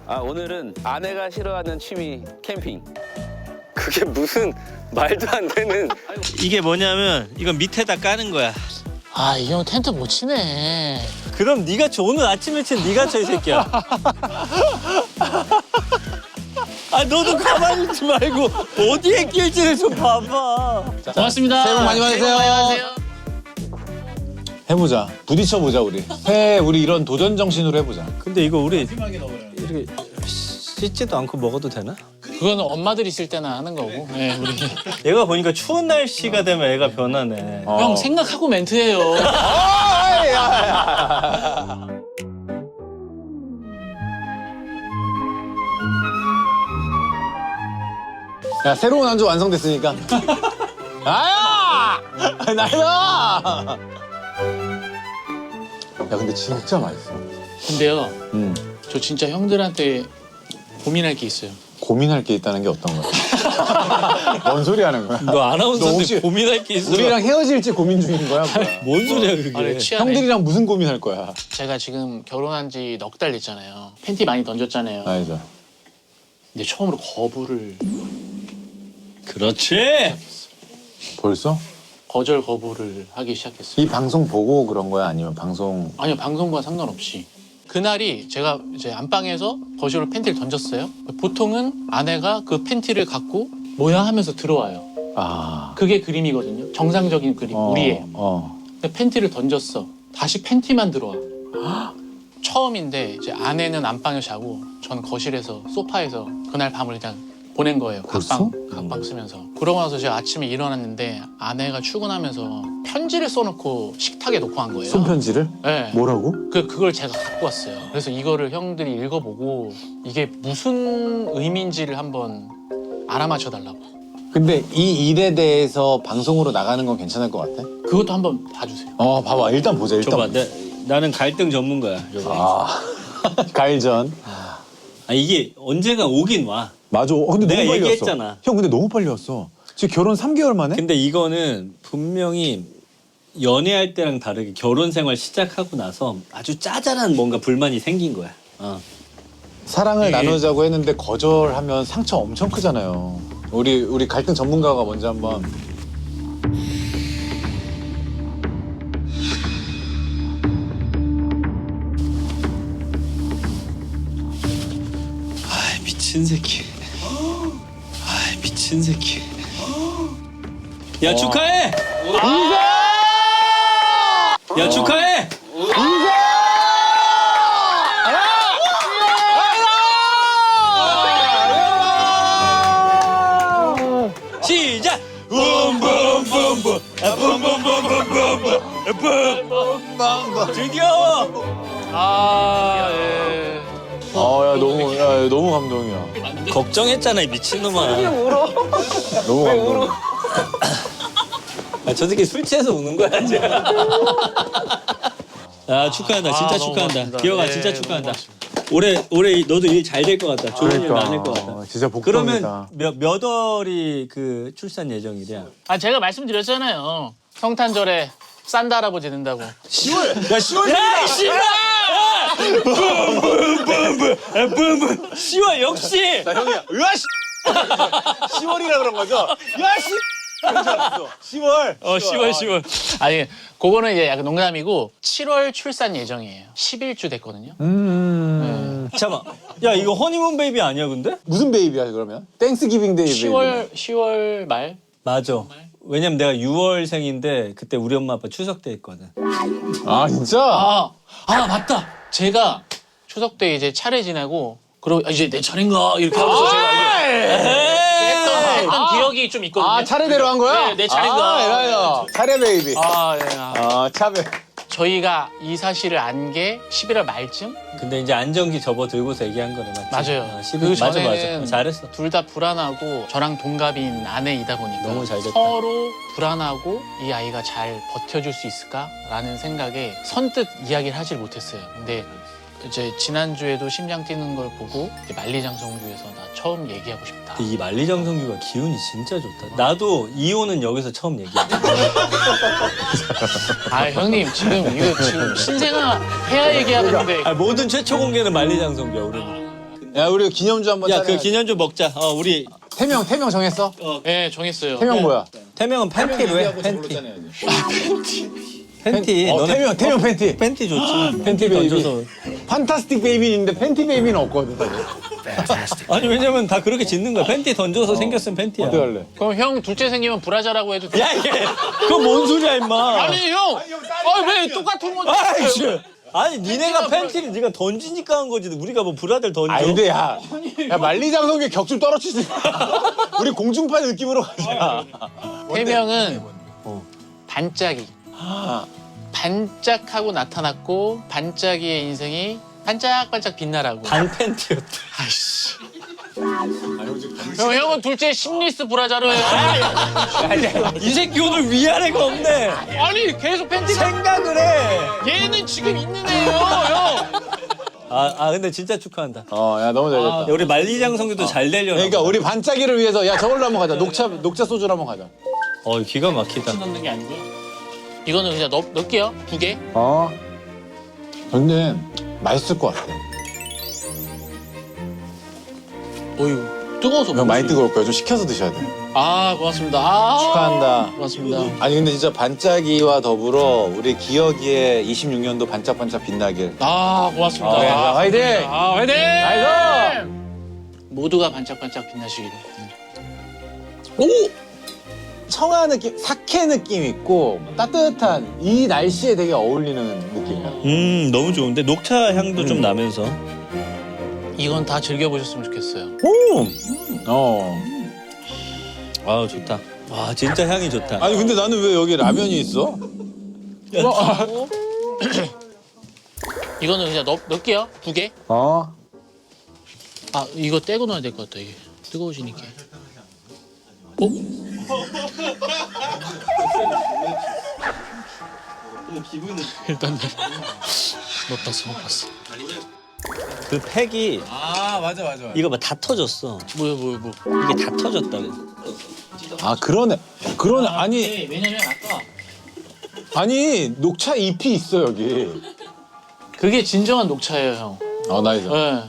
아, 오늘은 아내가 싫어하는 취미 캠핑. 그게 무슨 말도 안 되는. 이게 뭐냐면 이건 밑에다 까는 거야. 아, 이 형 텐트 못 치네. 그럼 네가 쳐. 오늘 아침에 친 네가 쳐, 이 새끼야. 아, 너도 가만히 있지 말고 어디에 낄지를 좀 봐봐. 고맙습니다. 새해 복 많이 받으세요. 해보자. 부딪혀보자 우리. 새해 우리 이런 도전 정신으로 해보자. 근데 이거 우리 이렇게 씻지도 않고 먹어도 되나? 그거는 엄마들이 있을 때나 하는 거고. 네, 우리. 얘가 보니까 추운 날씨가 되면 애가 변하네. 형 생각하고 멘트해요. 야, 새로운 안주 완성됐으니까. 나야! 나야! 야, 근데 진짜 맛있어. 근데요, 저 진짜 형들한테 고민할 게 있어요. 고민할 게 있다는 게 어떤 거야? 뭔 소리 하는 거야? 너 너 아나운서인데 혹시 고민할 게 있어. 우리랑 헤어질지 고민 중인 거야? 뭐야? 뭔 소리야 그게? 아니, 취하네. 형들이랑 무슨 고민할 거야? 제가 지금 결혼한 지 넉 달 됐잖아요. 팬티 많이 던졌잖아요. 알죠. 근데 처음으로 거부를, 그렇지. 벌써? 거절 거부를 하기 시작했어요. 이 방송 보고 그런 거야? 아니면 방송... 아니요, 방송과 상관없이. 그날이 제가 이제 안방에서 거실로 팬티를 던졌어요. 보통은 아내가 그 팬티를 갖고 뭐야 하면서 들어와요. 아... 그게 그림이거든요. 정상적인 그림, 우리의. 근데 팬티를 던졌어. 다시 팬티만 들어와. 처음인데 이제 아내는 안방에 자고 저는 거실에서 소파에서 그날 밤을 그냥 보낸 거예요. 벌써? 각방 쓰면서. 그러고 나서 제가 아침에 일어났는데 아내가 출근하면서 편지를 써놓고 식탁에 놓고 한 거예요. 손편지를? 네. 뭐라고? 그걸 제가 갖고 왔어요. 그래서 이거를 형들이 읽어보고 이게 무슨 의미인지를 한번 알아맞혀 달라고. 근데 이 일에 대해서 방송으로 나가는 건 괜찮을 것 같아? 그것도 한번 봐주세요. 봐봐. 일단 보자. 일단 줘봐. 보자. 나는 갈등 전문가야. 아... 가일전. 아, 이게 언젠가 오긴 와. 맞아. 근데 내가 너무 빨리 얘기했잖아. 왔어. 형 근데 너무 빨리 왔어. 지금 결혼 3개월 만에? 근데 이거는 분명히 연애할 때랑 다르게 결혼 생활 시작하고 나서 아주 짜잘한 뭔가 불만이 생긴 거야. 사랑을 이게- 나누자고 했는데 거절하면 상처 엄청 크잖아요. 우리 갈등 전문가가 먼저 한번. 아, 미친 새끼. 아, 미친 새끼. 야, 축하해. 야, 축하해. 시작. 붐붐붐붐. 붐붐붐붐붐. 드디어. 아, 예. 야, 너무 감동이야. 걱정했잖아, 이 미친놈아. 너무 감동. 아, 저 새끼 술 취해서 우는 거야, 지금. 아, 축하한다. 진짜 너무 축하한다. 고맙습니다. 기어가 네, 진짜 너무 축하한다. 고맙습니다. 올해 너도 일 잘 될 것 같다. 좋은 일 많을 것 같다. 진짜 복덩이다. 그러면 몇 월이 그 출산 예정이랴? 아, 제가 말씀드렸잖아요. 성탄절에 산타 할아버지 된다고. 10월! 야, 10월! 야, 씨발! 붐붐붐붐 10월 역시. 나 형이야. 으아, 10월이라 그런 거죠? 야, 10월! 10월. 아니, 그거는 이제 약간 농담이고 7월 출산 예정이에요. 11주 됐거든요. 잠깐만. 야, 이거 허니문 베이비 아니야, 근데? 무슨 베이비야, 그러면? 땡스기빙 데이 베이비. 10월 말? 맞아. 왜냐면 내가 6월생인데 그때 우리 엄마 아빠 추석 때 했거든. 아, 진짜? 맞다. 제가 추석 때 이제 차례 지내고 그러고 이제 내 차례인가 이렇게 하면서 제가 했던 기억이 좀 있거든요. 차례대로 한 거야? 네, 내 차례인가. 에라야. 차례 베이비. 예. 차례. 저희가 이 사실을 안 게 11월 말쯤? 근데 이제 안정기 접어들고서 얘기한 거네, 맞지? 맞아요. 11, 그 맞아. 전에는 잘했어. 둘 다 불안하고 저랑 동갑인 아내이다 보니까 너무 잘 됐다. 서로 불안하고 이 아이가 잘 버텨줄 수 있을까라는 생각에 선뜻 이야기를 하질 못했어요. 근데 이제 지난주에도 심장 뛰는 걸 보고 이제 만리장성주에서 나 처음 얘기하고 싶다. 이 만리장성규가 기운이 진짜 좋다. 나도 이혼은 여기서 처음 얘기해. 아 형님 지금 이거 지금 신생아 폐하 얘기하는데 모든 최초 공개는 만리장성규야, 우리는. 야 우리 기념주 한번 야, 짜자. 그 기념주 먹자. 우리 태명 정했어? 네, 정했어요. 태명 뭐야? 태명은 팬티로 해. 팬티. 팬티. 너네 태명 팬티. 팬티 좋지. 팬티 베이비. 던져서. 판타스틱 베이비인데 팬티 베이비는 없거든. 아니 왜냐면 다 그렇게 짓는 거야. 팬티 던져서 생겼으면 팬티야. 어떻게 할래? 그럼 형 둘째 생기면 브라자라고 해도 돼. 야 이게 그건 뭔 소리야 임마. 아니 형! 왜 똑같은 건데? 아이씨. 아니 니네가 팬티를 네가 던지니까 한 거지. 우리가 뭐 브라들 던져. 근데 야 만리장성에 격줄 떨어지지 마. 우리 공중파 느낌으로 가자. 태명은 반짝이. 반짝하고 나타났고 반짝이의 인생이 반짝반짝 빛나라고. 반 팬티였다. 형은 둘째 심리스 브라자로 해요. 이 새끼 오늘 위아래가 없네. 아니 계속 팬티가 생각을 해. 얘는 지금 있는 애예요 형. 근데 진짜 축하한다. 야 너무 잘 됐다. 야, 우리 만리장성도 잘 되려나. 그러니까 우리 반짝이를 위해서 야 저걸로 한번 가자. 녹차 소주로 한번 가자. 기가 막히다. 넣는 게 아니고요. 이거는 그냥 넣을게요. 2개. 근데 맛있을 것 같아. 어휴 뜨거워서. 형 많이 뜨거울 거야. 좀 식혀서 드셔야 돼. 고맙습니다. 축하한다. 고맙습니다. 아니 근데 진짜 반짝이와 더불어 우리 기억의 26년도 반짝반짝 빛나길. 고맙습니다. 네, 화이팅! 화이팅! 나이스! 모두가 반짝반짝 빛나시기를. 청아 느낌, 사케 느낌 있고 따뜻한 이 날씨에 되게 어울리는 느낌이야. 너무 좋은데 녹차 향도 좀 나면서. 이건 다 즐겨보셨으면 좋겠어요. 아 좋다. 와 진짜 향이 좋다. 아니 근데 나는 왜 여기 라면이 있어? 이거는 그냥 넣을게요. 2개. 이거 떼고 넣어야 될 것 같다. 이게 뜨거우시니까. 일단 못 봤어. 그 팩이 맞아. 이거 봐 다 터졌어. 뭐. 이게 다 터졌다고. 그러네. 아니 왜냐면 아까 녹차 잎이 있어 여기. 그게 진정한 녹차예요, 형. 나이스. 네.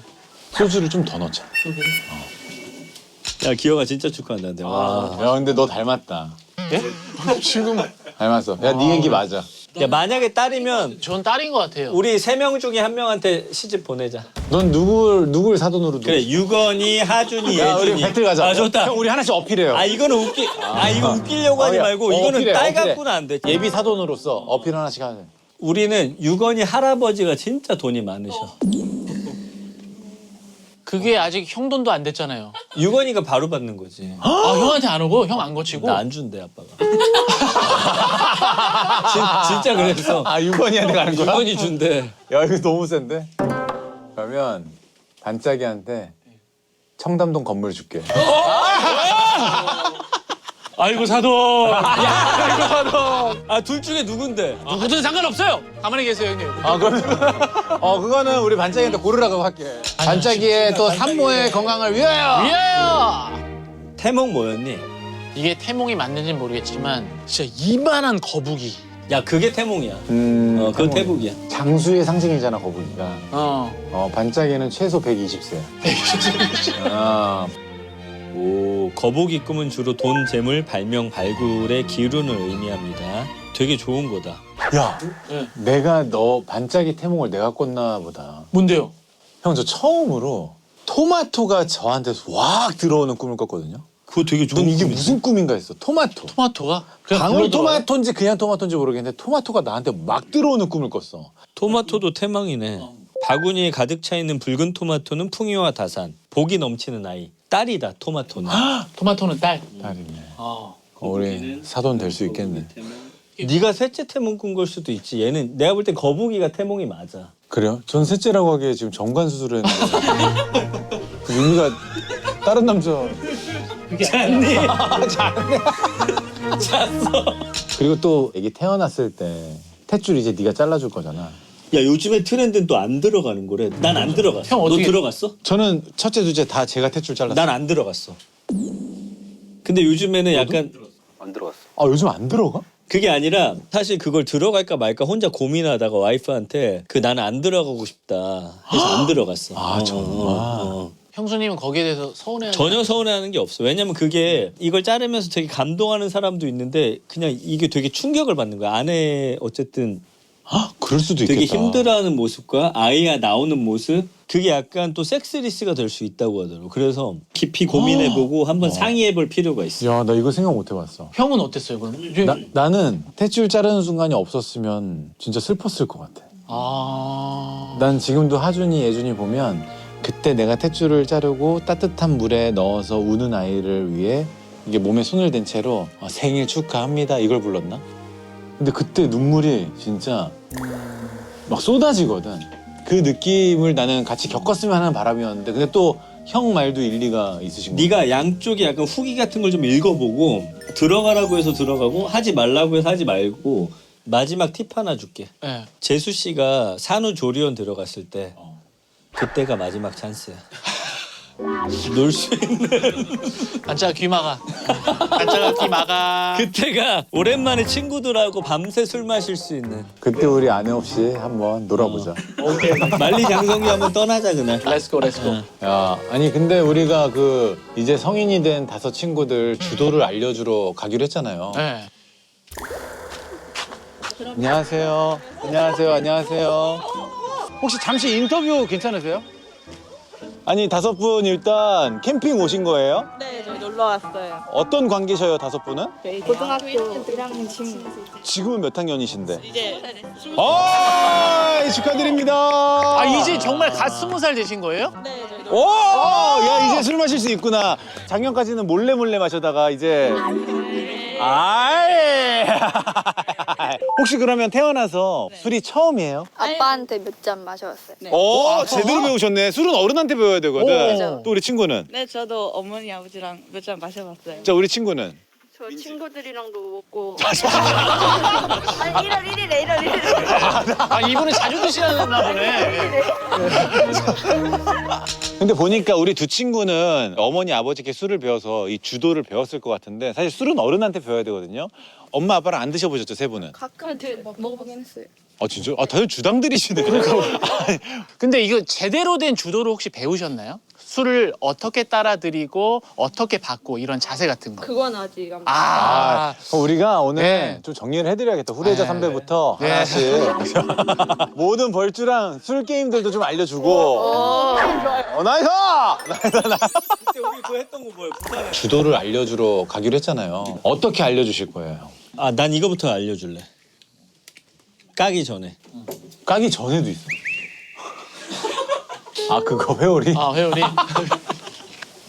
소주를 좀 더 넣자. 야 기영아 진짜 축하한다. 근데. 와. 야 근데 너 닮았다. 예? 지금 닮았어. 야 네 얘기 맞아. 야 만약에 딸이면 전 딸인 것 같아요. 우리 3명 중에 한 명한테 시집 보내자. 넌 누굴 사돈으로 두고? 그래 유건이, 하준이, 야 우리 예준이. 배틀 가자. 좋다. 형 우리 하나씩 어필해요. 이거는 이거 웃기려고 하지 야. 말고 이거는 어필해, 딸 어필해. 갖고는 안 돼. 예비 사돈으로서 어필 하나씩 하자. 우리는 유건이 할아버지가 진짜 돈이 많으셔. 그게 아직 형 돈도 안 됐잖아요. 유건이가 바로 받는 거지. 형한테 안 오고 형 안 거치고. 나 안 준대 아빠가. 진짜 그랬어. 유건이한테 가는 거야? 유건이 준대. 야 이거 너무 센데? 그러면 반짝이한테 청담동 건물 줄게. 아이고 사돈. 아이고 사돈. 둘 중에 누군데? 누구든 상관없어요. 가만히 계세요, 형님. 그러면 그거는 우리 반짝이한테 고르라고 할게. 반짝이의 또 산모의 건강을 위하여. 태몽 뭐였니? 이게 태몽이 맞는지는 모르겠지만 진짜 이만한 거북이. 야 그게 태몽이야. 그건 태몽이야. 장수의 상징이잖아 거북이가. 반짝이는 최소 120세. 오 거북이 꿈은 주로 돈, 재물, 발명, 발굴의 기운을 의미합니다. 되게 좋은 거다. 야, 네. 내가 너 반짝이 태몽을 내가 꿨나 보다. 뭔데요? 형 저 처음으로 토마토가 저한테서 확 들어오는 꿈을 꿨거든요. 그거 되게 좋은 넌 이게 꿈이지. 무슨 꿈인가 했어. 토마토. 토마토가? 방울토마토인지 그냥 토마토인지 모르겠는데 토마토가 나한테 막 들어오는 꿈을 꿨어. 토마토도 태몽이네. 바구니에 가득 차 있는 붉은 토마토는 풍요와 다산, 복이 넘치는 아이. 딸이다 토마토는. 토마토는 딸. 딸이네. 우리 사돈 될 수 있겠네. 네가 셋째 태몽 꾼 걸 수도 있지. 얘는 내가 볼 땐 거북이가 태몽이 맞아. 그래요? 전 셋째라고 하기에 지금 정관 수술을 했는데 유미가 다른 남자. 잤니? 그리고 또 애기 태어났을 때 탯줄 이제 네가 잘라줄 거잖아. 야 요즘에 트렌드는 또 안 들어가는 거래. 난 안 들어갔어. 형, 어떻게- 너 들어갔어? 저는 첫째, 둘째 다 제가 탯줄 잘랐어요. 난 안 들어갔어. 근데 요즘에는 약간 안 들어갔어. 요즘 안 들어가? 그게 아니라 사실 그걸 들어갈까 말까 혼자 고민하다가 와이프한테 나는 안 들어가고 싶다 해서 안 들어갔어. 정말? 형수님은 거기에 대해서 서운해. 전혀 서운해하는 게 없어. 왜냐면 그게 이걸 자르면서 되게 감동하는 사람도 있는데 그냥 이게 되게 충격을 받는 거야. 안에 어쨌든 그럴 수도 있겠다. 되게 힘들어하는 모습과 아이가 나오는 모습 그게 약간 또 섹스리스가 될 수 있다고 하더라고. 그래서 깊이 고민해보고 한번 상의해볼 필요가 있어. 야, 나 이거 생각 못 해봤어. 형은 어땠어요 그럼? 나는 탯줄 자르는 순간이 없었으면 진짜 슬펐을 것 같아. 난 지금도 하준이, 예준이 보면 그때 내가 탯줄을 자르고 따뜻한 물에 넣어서 우는 아이를 위해 이게 몸에 손을 댄 채로 생일 축하합니다 이걸 불렀나? 근데 그때 눈물이 진짜 막 쏟아지거든. 그 느낌을 나는 같이 겪었으면 하는 바람이었는데 근데 또 형 말도 일리가 있으신 거야. 네가 양쪽에 약간 후기 같은 걸 좀 읽어보고 들어가라고 해서 들어가고 하지 말라고 해서 하지 말고 마지막 팁 하나 줄게. 네. 재수 씨가 산후조리원 들어갔을 때 그때가 마지막 찬스야. 놀 수 있는 반짝아 귀 막아. 반짝아 귀 막아. 그때가 오랜만에 친구들하고 밤새 술 마실 수 있는. 그때 우리 아내 없이 한번 놀아보자. 오케이. 만리장성기 한번 떠나자 그날. 렛츠고 렛츠고. 야, 아니 근데 우리가 그 이제 성인이 된 5 친구들 주도를 알려주러 가기로 했잖아요. 네. 안녕하세요. 안녕하세요. 안녕하세요. 혹시 잠시 인터뷰 괜찮으세요? 아니 5분 일단 캠핑 오신 거예요? 네, 저희 놀러 왔어요. 어떤 관계셔요 5분은? 저희 고등학교 1학년 친구. 지금은 몇 학년이신데? 이제 축하드립니다. 아 이제 정말 갓 20살 되신 거예요? 네, 저희 오! 야 이제 술 마실 수 있구나. 작년까지는 몰래 마셔다가 이제 아이. 혹시 그러면 태어나서 술이 처음이에요? 아빠한테 몇 잔 마셔봤어요. 네. 오, 제대로 배우셨네. 술은 어른한테 배워야 되거든. 오. 또 우리 친구는? 네, 저도 어머니 아버지랑 몇 잔 마셔봤어요. 자, 우리 친구는? 저 친구들이랑도 먹고. 아니 1월 1일에 1월 1일에. 아 이분은 자주 드시나 보네. 근데 보니까 우리 두 친구는 어머니 아버지께 술을 배워서 이 주도를 배웠을 것 같은데 사실 술은 어른한테 배워야 되거든요. 엄마 아빠랑 안 드셔보셨죠, 세 분은? 가끔 먹어보긴 했어요. 아 진짜? 아 다들 주당들이시네. 근데 이거 제대로 된 주도를 혹시 배우셨나요? 술을 어떻게 따라드리고 어떻게 받고 이런 자세 같은 거. 그건 아직 안. 그럼 우리가 오늘 네. 좀 정리를 해드려야겠다. 후레자 네. 선배부터 네. 하나씩 모든 벌주랑 술 게임들도 좀 알려주고. 나이스! 우리 그거 했던 거 뭐예요? 부산에. 주도를 알려주러 가기로 했잖아요. 어떻게 알려주실 거예요? 아, 난 이거부터 알려줄래. 까기 전에. 까기 전에도 있어. 아 그거 회오리? 아 회오리.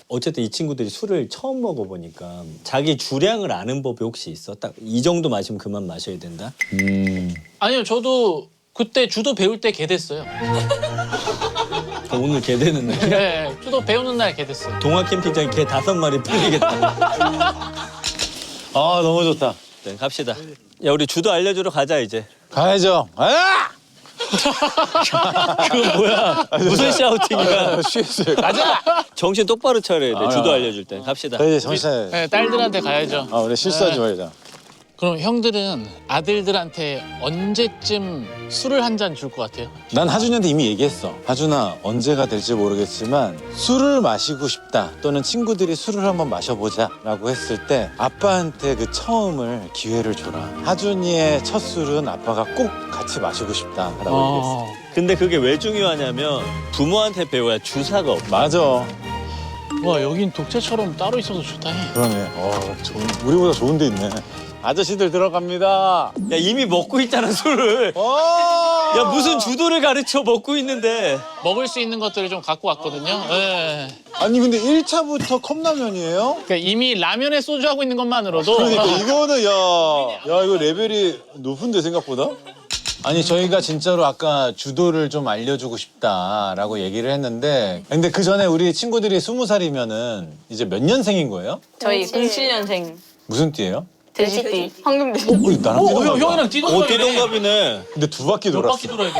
어쨌든 이 친구들이 술을 처음 먹어보니까 자기 주량을 아는 법이 혹시 있어? 딱 이 정도 마시면 그만 마셔야 된다? 아니요 저도 그때 주도 배울 때 개 됐어요. 오늘 개 되는 날. 네, 주도 배우는 날 개 됐어요. 동화 캠핑장에 개 5마리 풀리겠다. 아 너무 좋다. 네, 갑시다. 야, 우리 주도 알려주러 가자 이제. 가야죠. 아! 그건 뭐야? 무슨 샤우팅이야? 쉬었어요. 가자. 정신 똑바로 차려야 돼. 아, 주도 아. 알려줄 때. 갑시다. 이제 정신. 네, 딸들한테 가야죠. 아 우리 실수하지 말자. 그럼 형들은 아들들한테 언제쯤 술을 한 잔 줄 것 같아요? 난 하준이한테 이미 얘기했어. 하준아 언제가 될지 모르겠지만 술을 마시고 싶다 또는 친구들이 술을 한번 마셔보자라고 했을 때 아빠한테 그 처음을 기회를 줘라. 하준이의 첫 술은 아빠가 꼭 같이 마시고 싶다라고 얘기했어. 근데 그게 왜 중요하냐면 부모한테 배워야 주사가 없어. 맞아. 와 여긴 독채처럼 따로 있어서 좋다. 그러네. 우리보다 좋은 데 있네. 아저씨들 들어갑니다. 야, 이미 먹고 있잖아, 술을. 야, 무슨 주도를 가르쳐 먹고 있는데. 먹을 수 있는 것들을 좀 갖고 왔거든요. 네. 아니 근데 1차부터 컵라면이에요? 그러니까 이미 라면에 소주 하고 있는 것만으로도 그러니까 이거는 야 이거 레벨이 높은데 생각보다? 아니 저희가 진짜로 아까 주도를 좀 알려주고 싶다라고 얘기를 했는데 근데 그 전에 우리 친구들이 20살이면은 이제 몇 년생인 거예요? 저희 07년생 무슨 띠예요? 돼지띠 황금돼지. 나랑 띠동갑이야. 형이랑 띠동갑이네. 띠동갑이네. 근데 2바퀴 몇 돌았어. 바퀴 돌아야 돼.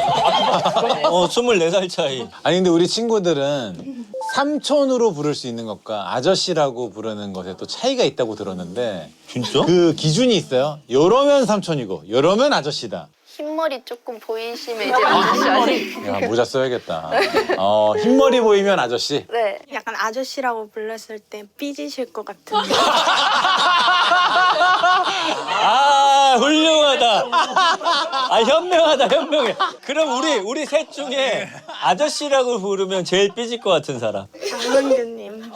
24살 차이. 아니 근데 우리 친구들은 삼촌으로 부를 수 있는 것과 아저씨라고 부르는 것에 또 차이가 있다고 들었는데 진짜? 그 기준이 있어요. 요러면 삼촌이고 요러면 아저씨다. 흰머리 조금 보이시면 이제 아저씨 아니? 야, 모자 써야겠다. 흰머리 보이면 아저씨. 네. 약간 아저씨라고 불렀을 때 삐지실 것 같은. 아 훌륭하다. 아 현명하다 현명해. 그럼 우리 셋 중에 아저씨라고 부르면 제일 삐질 것 같은 사람. 장동규님.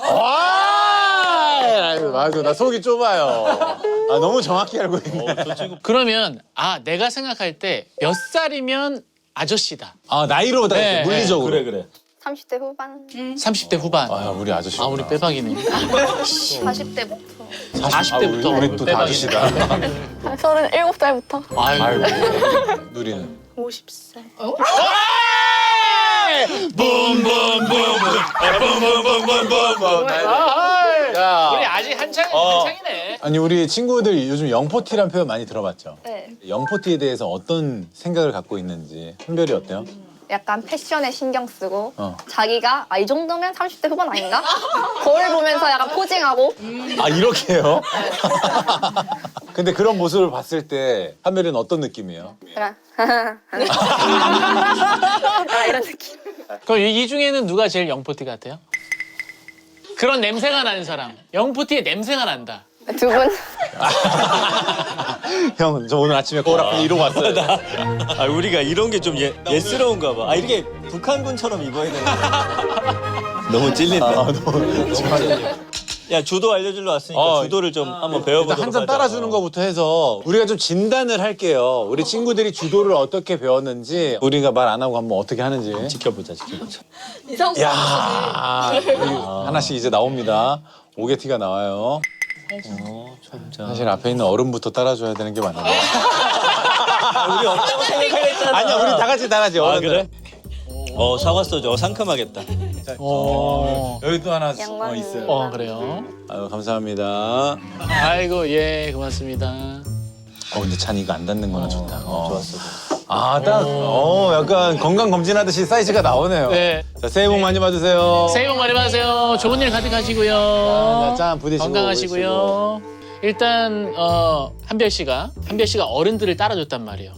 맞아, 나 속이 좁아요. 너무 정확히 알고 있네. 그러면 내가 생각할 때 몇 살이면 아저씨다. 나이로 다 네, 물리적으로. 그래. 30대 후반. 30대 후반. 우리 아저씨. 우리 빼박이네. 40대부터. 40대부터. 우리 또 다 아저씨다. 37살부터. 아이고. 누리는. 50살. 우리 아직 한창이네. 아니 우리 친구들 요즘 영포티란 표현 많이 들어봤죠? 네. 영포티에 대해서 어떤 생각을 갖고 있는지 한별이 어때요? 약간 패션에 신경 쓰고 자기가 이 정도면 30대 후반 아닌가? 거울 보면서 약간 포징하고. 이렇게요? 근데 그런 모습을 봤을 때 한별이는 어떤 느낌이에요? 그냥 이런 느낌. 그럼 이 중에는 누가 제일 영포티 같아요? 그런 냄새가 나는 사람. 영포티의 냄새가 난다. 두 분. 형, 저 오늘 아침에 거울 앞에 이러고 왔어요. 우리가 이런 게 좀 예스러운가 봐. 이렇게 북한군처럼 입어야 되는 거야. 너무 찔린다. 야 주도 알려주러 왔으니까 주도를 좀 한번 배워보도록 한 잔 하자. 따라주는 것부터 해서 우리가 좀 진단을 할게요. 우리 친구들이 주도를 어떻게 배웠는지 우리가 말 안 하고 한번 어떻게 하는지. 지켜보자. 야, 하나씩 이제 나옵니다. 오게티가 나와요. 사실 앞에 있는 어른부터 따라줘야 되는 게 맞나? 우리 없다고 생각했잖아. 아니야, 우리 다 같이 어른들. 그래? 사과 소주 상큼하겠다. 여기 또 하나 양말을. 있어요. 그래요. 아유, 감사합니다. 아이고 고맙습니다. 근데 찬 이거 안 닿는 거나 좋다. 좋았어. 약간 건강 검진하듯이 사이즈가 나오네요. 네. 자, 새해 복 많이 받으세요. 새해 복 많이 받으세요. 좋은 일 가득하시고요. 짠 부딪히고 건강하시고요. 일단 한별 씨가 어른들을 따라줬단 말이에요.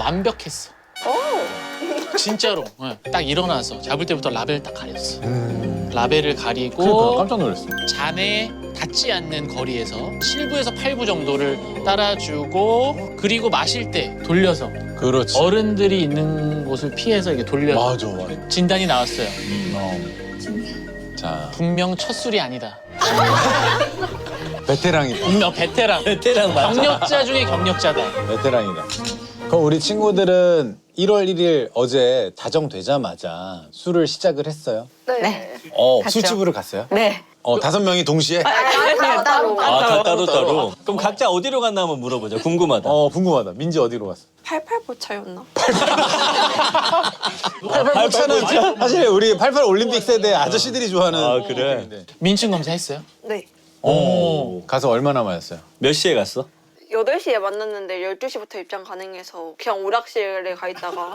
완벽했어. 진짜로. 딱 일어나서 잡을 때부터 라벨 딱 가렸어. 라벨을 가리고 그러니까 깜짝 놀랐어. 잔에 닿지 않는 거리에서 7부에서 8부 정도를 따라주고 그리고 마실 때 돌려서 그렇지. 어른들이 있는 곳을 피해서 이렇게 돌려서 맞아. 진단이 나왔어요. 자, 분명 첫 술이 아니다. 베테랑이다. 분명 베테랑. 맞아. 경력자 중에 경력자다. 베테랑이다. 그럼 우리 친구들은 1월 1일 어제 자정되자마자 술을 시작을 했어요? 네. 술집으로 갔어요? 네. 5명이 동시에? 따로. 다 따로. 그럼 각자 어디로 갔나 한번 물어보자. 궁금하다. 궁금하다. 민지 어디로 갔어? 88보차였나? 88보차는 사실 우리 88 올림픽 세대 아저씨들이 좋아하는. 그래? 민증 검사 했어요? 네. 가서 얼마나 마셨어요? 몇 시에 갔어? 8시에 만났는데 12시부터 입장 가능해서 그냥 오락실에 가 있다가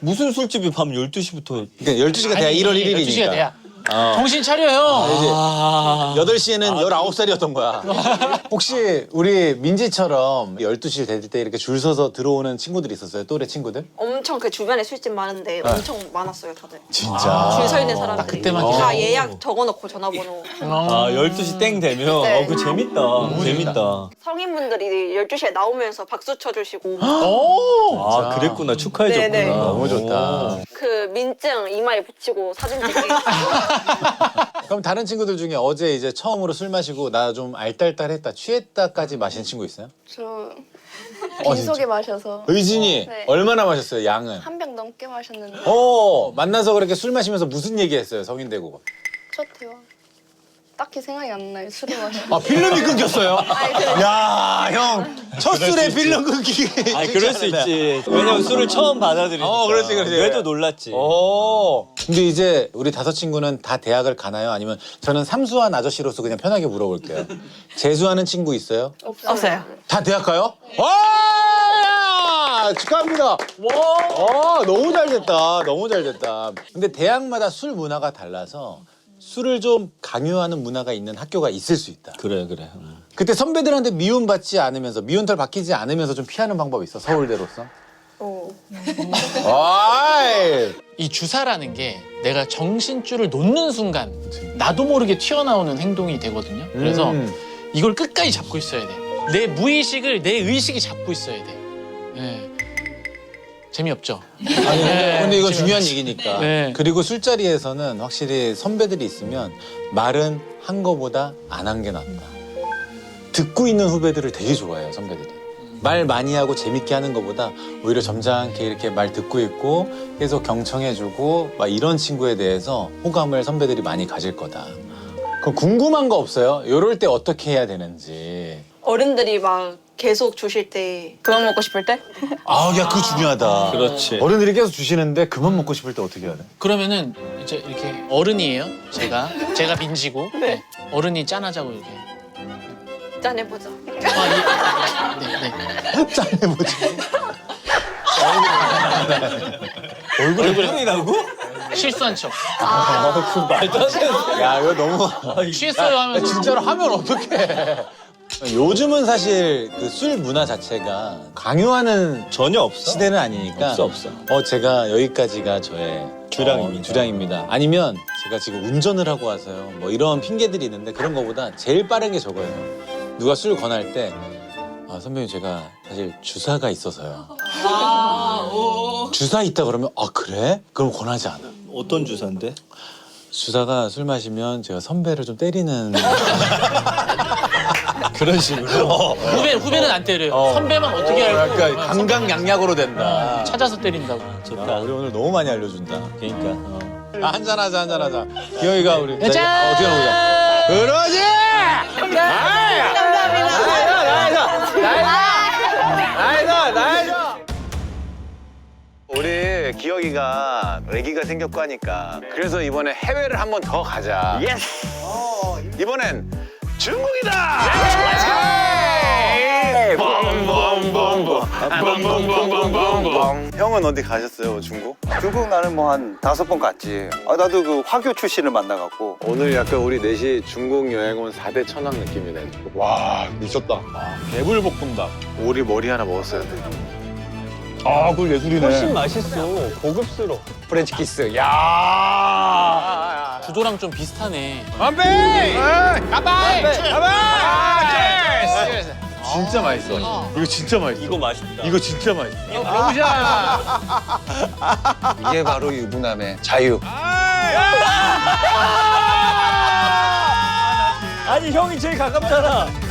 무슨 술집이 밤 12시부터. 그러니까 12시가 돼야 1월 1일이니까. 12시가 돼야. 정신 차려 형. 8시에는 19살이었던 거야. 혹시 우리 민지처럼 12시 될 때 이렇게 줄 서서 들어오는 친구들이 있었어요? 또래 친구들? 엄청 그 주변에 술집 많은데 엄청 많았어요 다들. 진짜. 줄 서 있는 사람들이. 그때만 다 예약 적어놓고 전화번호. 12시 땡 되면 네. 그거 재밌다. 재밌다. 성인분들이 12시에 나오면서 박수 쳐주시고 그랬구나. 축하해줬구나. 네네. 너무 좋다. 그 민증 이마에 붙이고 사진 찍기. 그럼 다른 친구들 중에 어제 이제 처음으로 술 마시고 나 좀 알딸딸했다, 취했다까지 마신 친구 있어요? 저 진짜? 빈속에 마셔서 의진이 네. 얼마나 마셨어요, 양은? 한 병 넘게 마셨는데 만나서 그렇게 술 마시면서 무슨 얘기했어요, 성인 되고? 첫 대화 딱히 생각이 안 나요. 술을 마셔. 필름이 끊겼어요? 야, 형, 첫 술에 필름 끊기기. 그럴 수 있지. 왜냐면 술을 처음 받아들이니까. 그렇지. 그래도 놀랐지. 근데 이제 우리 5 친구는 다 대학을 가나요? 아니면 저는 삼수한 아저씨로서 그냥 편하게 물어볼게요. 재수하는 친구 있어요? 없어요. 다 대학 가요? 와! 축하합니다. 와! 너무 잘 됐다. 너무 잘 됐다. 근데 대학마다 술 문화가 달라서 술을 좀 강요하는 문화가 있는 학교가 있을 수 있다. 그래. 그때 선배들한테 미움받지 않으면서 미운털 박히지 않으면서 좀 피하는 방법이 있어, 서울대로서? 아이. 이 주사라는 게 내가 정신줄을 놓는 순간 나도 모르게 튀어나오는 행동이 되거든요. 그래서 이걸 끝까지 잡고 있어야 돼. 내 무의식을 내 의식이 잡고 있어야 돼. 네. 재미없죠? 아니, 네, 근데 이건 재미없죠. 중요한 얘기니까. 네. 그리고 술자리에서는 확실히 선배들이 있으면 말은 한 거보다 안 한 게 낫다. 듣고 있는 후배들을 되게 좋아해요, 선배들이. 말 많이 하고 재밌게 하는 것보다 오히려 점잖게 이렇게 말 듣고 있고 계속 경청해주고 막 이런 친구에 대해서 호감을 선배들이 많이 가질 거다. 그럼 궁금한 거 없어요? 이럴 때 어떻게 해야 되는지. 어른들이 막 계속 주실 때 그만 먹고 싶을 때? 아, 야, 그거 중요하다. 그렇지. 어른들이 계속 주시는데 그만 먹고 싶을 때 어떻게 해야 돼? 그러면은 이제 이렇게 어른이에요. 제가 민지고 네. 어른이 짠하자고 이렇게. 짠해보자. 아, 예. 네, 네. 짠해보지. 얼굴에 뿌리라고? 실수한 척. 말도 안 되는. 야, 이거 너무. 취했어요 하면서 진짜로 하면 어떡해. 요즘은 사실 그 술 문화 자체가 강요하는 전혀 없어. 시대는 아니니까. 없어. 제가 여기까지가 저의 주량입니다. 주량입니다. 아니면 제가 지금 운전을 하고 와서요. 뭐 이런 핑계들이 있는데 그런 거보다 제일 빠른 게 저거예요. 누가 술 권할 때 선배님 제가 사실 주사가 있어서요. 주사 있다 그러면 그래? 그럼 권하지 않아. 어떤 주사인데? 주사가 술 마시면 제가 선배를 좀 때리는 그런 식으로. 후배는 안 때려요. 선배만 어떻게 알고? 그러니까 강강약약으로 된다. 찾아서 때린다고. 좋다. 우리 오늘 너무 많이 알려준다. 그러니까. 한잔하자, 한잔하자. 기영이가 우리 짠! 어떻게 해보자. 그러지! 우리 기혁이가 아기가 생겼고 하니까 그래서 이번에 해외를 한 번 더 가자. 예스! 이번엔 중국이다! 형은 어디 가셨어요, 중국? 중국 나는 뭐 한 5번 갔지. 나도 그 화교 출신을 만나갖고. 오늘 약간 우리 넷이 중국 여행 온 4대 천왕 느낌이네. 와 미쳤다. 개불볶음밥. 오리 머리 하나 먹었어야 돼. 그걸 예술이네. 훨씬 맛있어. 고급스러워. 프렌치 키스. 야. 구도랑 좀 비슷하네. 진짜 맛있어. 이거 진짜 맛있어. 이거 맛있다. 이거 진짜 맛있어. 이게 바로 유부남의 자유. 아니 형이 제일 가깝잖아.